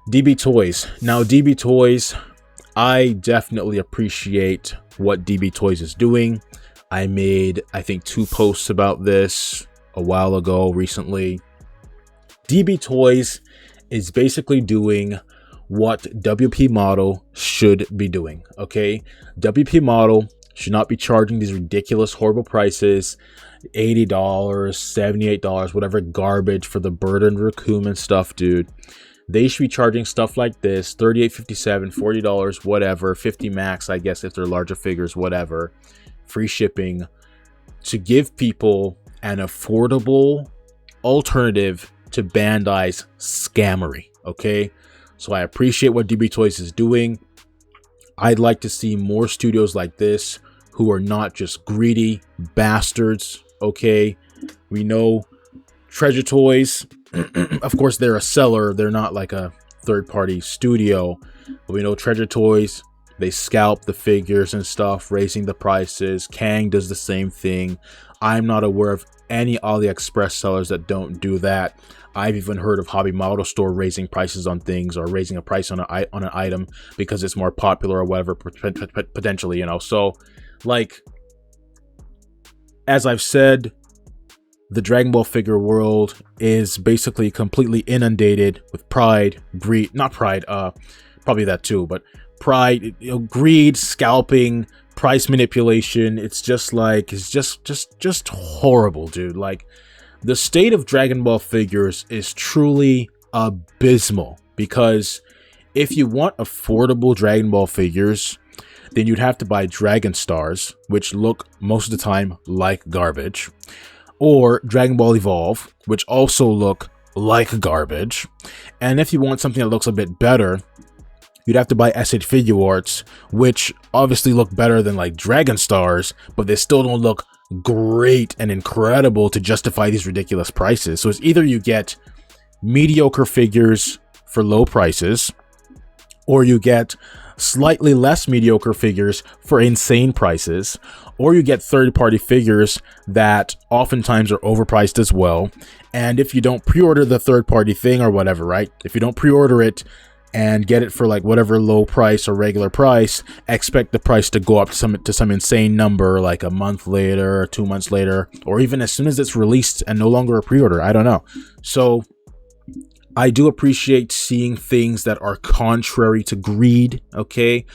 DB Toys. Now, DB Toys, I definitely appreciate what DB Toys is doing. I made, I think, 2 posts about this a while ago recently. DB Toys is basically doing what WP Model should be doing, okay? WP Model should not be charging these ridiculous, horrible prices, $80, $78, whatever garbage for the Burter and Raccoon and stuff, dude. They should be charging stuff like this, $38.57, $40, whatever, 50 max, I guess, if they're larger figures, whatever. Free shipping, to give people an affordable alternative to Bandai's scammery, okay? So I appreciate what DB Toys is doing. I'd like to see more studios like this who are not just greedy bastards, okay? We know Treasure Toys, of course, they're a seller. They're not like a third-party studio. But we know Treasure Toys, they scalp the figures and stuff, raising the prices. Kang does the same thing. I'm not aware of any AliExpress sellers that don't do that. I've even heard of Hobby Model Store raising prices on things, or raising a price on an item because it's more popular or whatever, potentially, you know. So, like, as I've said, the Dragon Ball figure world is basically completely inundated with pride, greed, not pride, probably that too, but pride, you know, greed, scalping, price manipulation. It's just like, it's just horrible, dude. Like, the state of Dragon Ball figures is truly abysmal, because if you want affordable Dragon Ball figures, then you'd have to buy Dragon Stars, which look most of the time like garbage, or Dragon Ball Evolve, which also look like garbage. And if you want something that looks a bit better, you'd have to buy SH FIGUARTS, which obviously look better than like Dragon Stars, but they still don't look great and incredible to justify these ridiculous prices. So it's either you get mediocre figures for low prices, or you get slightly less mediocre figures for insane prices, or you get third-party figures that oftentimes are overpriced as well. And if you don't pre-order the third-party thing or whatever, right? If you don't pre-order it and get it for like whatever low price or regular price, expect the price to go up to some insane number, like a month later or 2 months later, or even as soon as it's released and no longer a pre-order. I don't know. So I do appreciate seeing things that are contrary to greed, okay?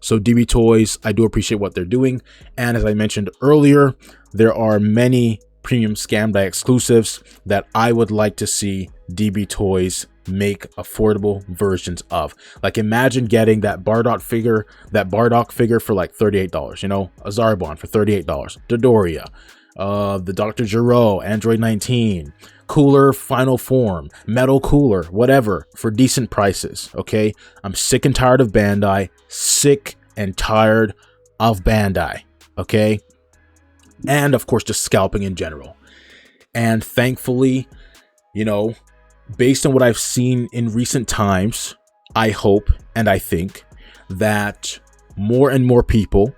So DB Toys, I do appreciate what they're doing. And as I mentioned earlier, there are many premium Scam Die exclusives that I would like to see DB Toys make affordable versions of. Like, imagine getting that Bardock figure for like $38, you know, a Zarbon for $38, Dodoria, the Dr. Gero, Android 19, Cooler Final Form, Metal Cooler, whatever, for decent prices, okay? I'm sick and tired of Bandai, okay? And of course, just scalping in general. And thankfully, you know, based on what I've seen in recent times, I hope and I think that more and more people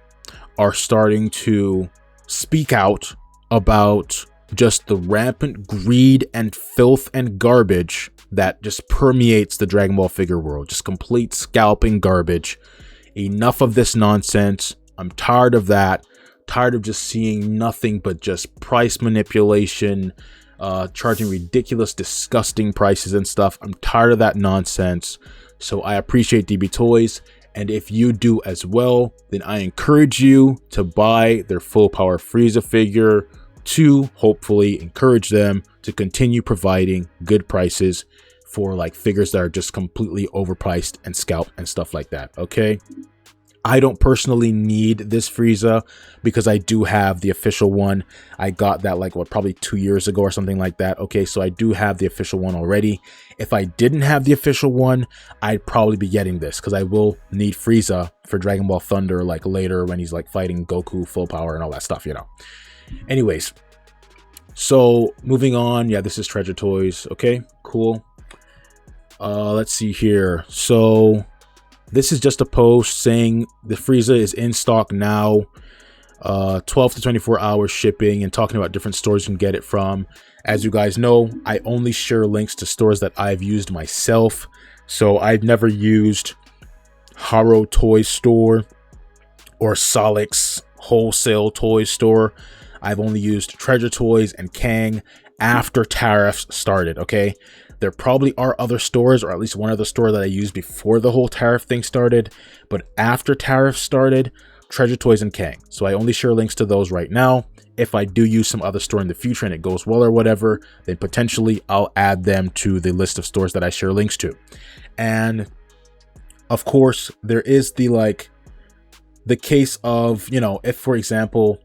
are starting to speak out about just the rampant greed and filth and garbage that just permeates the Dragon Ball figure world. Just complete scalping garbage. Enough of this nonsense. I'm tired of that. Tired of just seeing nothing but just price manipulation, charging ridiculous, disgusting prices and stuff. I'm tired of that nonsense. So I appreciate DB Toys. And if you do as well, then I encourage you to buy their full power Frieza figure, to hopefully encourage them to continue providing good prices for like figures that are just completely overpriced and scalped and stuff like that, okay? I don't personally need this Frieza because I do have the official one. I got that like, what, probably 2 years ago or something like that. Okay, so I do have the official one already. If I didn't have the official one, I'd probably be getting this because I will need Frieza for Dragon Ball Thunder like later when he's like fighting Goku full power and all that stuff, you know. Anyways, so moving on. Yeah, this is Treasure Toys. Okay, cool. Let's see here. So this is just a post saying the Frieza is in stock now, 12 to 24 hours shipping, and talking about different stores you can get it from. As you guys know, I only share links to stores that I've used myself. So I've never used Haro Toy Store or Solix Wholesale Toy Store. I've only used Treasure Toys and Kang after tariffs started, okay? There probably are other stores, or at least one other store that I used before the whole tariff thing started, but after tariffs started, Treasure Toys and Kang. So I only share links to those right now. If I do use some other store in the future and it goes well or whatever, then potentially I'll add them to the list of stores that I share links to. And of course, there is the case of, you know, if for example,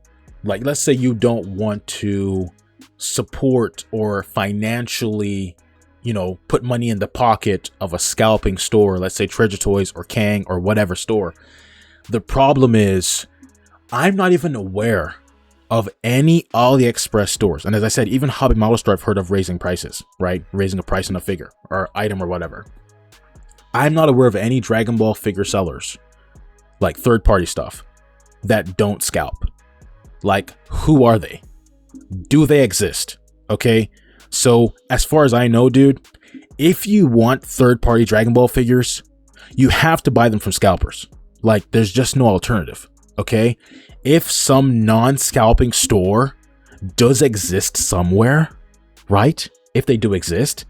like let's say you don't want to support or financially, you know, put money in the pocket of a scalping store, let's say Treasure Toys or Kang or whatever store. The problem is I'm not even aware of any AliExpress stores. And as I said, even Hobby Model Store I've heard of raising prices, right? Raising a price on a figure or item or whatever. I'm not aware of any Dragon Ball figure sellers, like third-party stuff, that don't scalp. Like, who are they? Do they exist? Okay, so as far as I know, dude, if you want third-party Dragon Ball figures, you have to buy them from scalpers. Like, there's just no alternative, okay? If some non-scalping store does exist somewhere, right? If they do exist,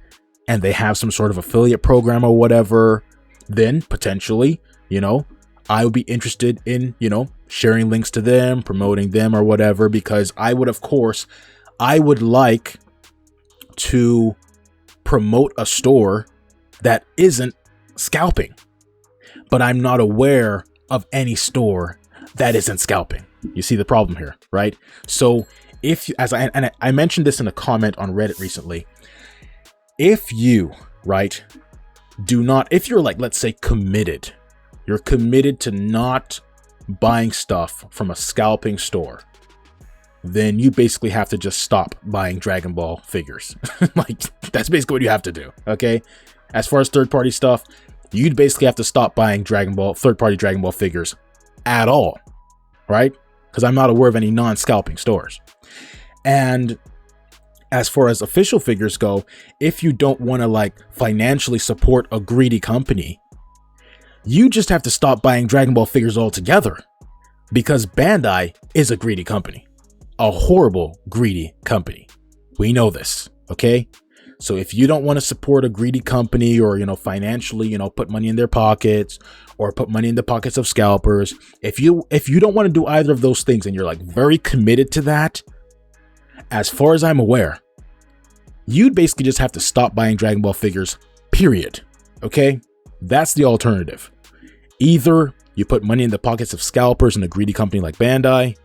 and they have some sort of affiliate program or whatever, then potentially, you know, I would be interested in, you know, sharing links to them, promoting them or whatever, because I would like to promote a store that isn't scalping, but I'm not aware of any store that isn't scalping. You see the problem here, right? So if you, as I mentioned this in a comment on Reddit recently, if you, right, do not, if you're like, let's say committed, you're committed to not buying stuff from a scalping store, then you basically have to just stop buying Dragon Ball figures. Like, that's basically what you have to do, okay? As far as third-party stuff, you'd basically have to stop buying third-party Dragon Ball figures at all, right? Because I'm not aware of any non-scalping stores. And as far as official figures go, if you don't want to like financially support a greedy company, you just have to stop buying Dragon Ball figures altogether, because Bandai is a greedy company, a horrible greedy company. We know this, okay? So if you don't want to support a greedy company, or, you know, financially, you know, put money in their pockets or put money in the pockets of scalpers, if you don't want to do either of those things and you're like very committed to that, as far as I'm aware, you'd basically just have to stop buying Dragon Ball figures, period. Okay? That's the alternative. Either you put money in the pockets of scalpers and a greedy company like Bandai,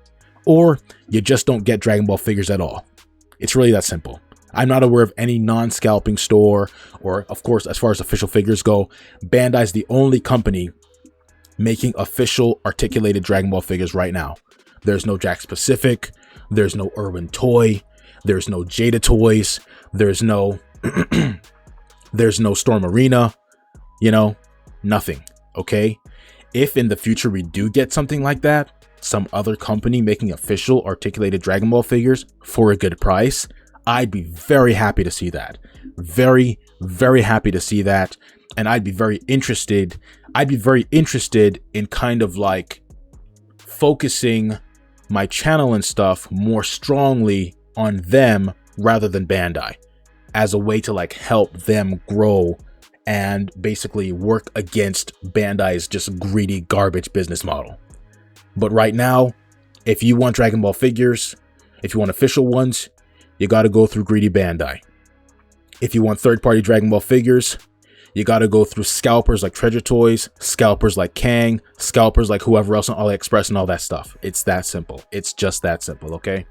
or you just don't get Dragon Ball figures at all. It's really that simple. I'm not aware of any non-scalping store, or of course, as far as official figures go, Bandai's the only company making official articulated Dragon Ball figures right now. There's no Jack Specific, there's no Irwin Toy, there's no Jada Toys, there's no there's no Storm Arena, you know, nothing, okay? If in the future we do get something like that, some other company making official articulated Dragon Ball figures for a good price, I'd be very happy to see that. Very, very happy to see that. And I'd be very interested in kind of like focusing my channel and stuff more strongly on them rather than Bandai, as a way to like help them grow and basically work against Bandai's just greedy garbage business model. But right now, if you want Dragon Ball figures, if you want official ones, you got to go through greedy Bandai. If you want third-party Dragon Ball figures, you got to go through scalpers like Treasure Toys, scalpers like Kang, scalpers like whoever else on AliExpress and all that stuff. It's that simple. It's just that simple, okay?